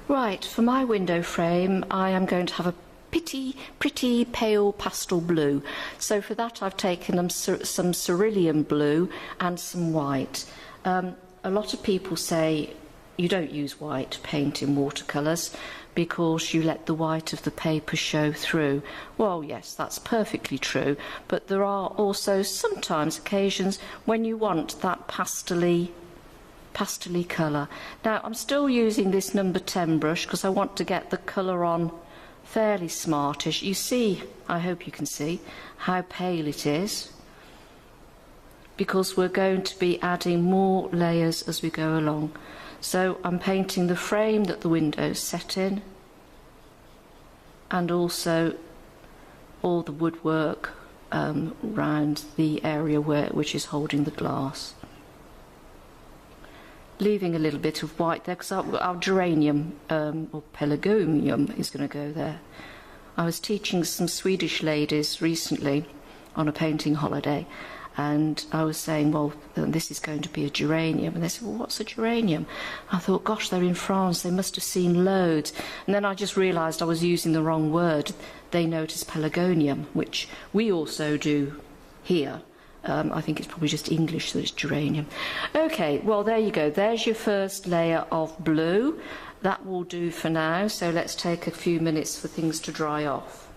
Right, for my window frame, I am going to have a pretty pale pastel blue. So for that I've taken some cerulean blue and some white. A lot of people say you don't use white paint in watercolours because you let the white of the paper show through. Well, yes, that's perfectly true, but there are also sometimes occasions when you want that pastely colour. Now, I'm still using this number 10 brush because I want to get the colour on fairly smartish. You see, I hope you can see, how pale it is, because we're going to be adding more layers as we go along. So I'm painting the frame that the window's set in, and also all the woodwork around the area which is holding the glass. Leaving a little bit of white there because our geranium or pelargonium is going to go there. I was teaching some Swedish ladies recently on a painting holiday, and I was saying, well, this is going to be a geranium, and they said, well, what's a geranium? I thought, gosh, they're in France, they must have seen loads. And then I just realised I was using the wrong word. They know it as pelargonium, which we also do here. I think it's probably just English that it's geranium. Okay, well, there you go. There's your first layer of blue. That will do for now, so let's take a few minutes for things to dry off.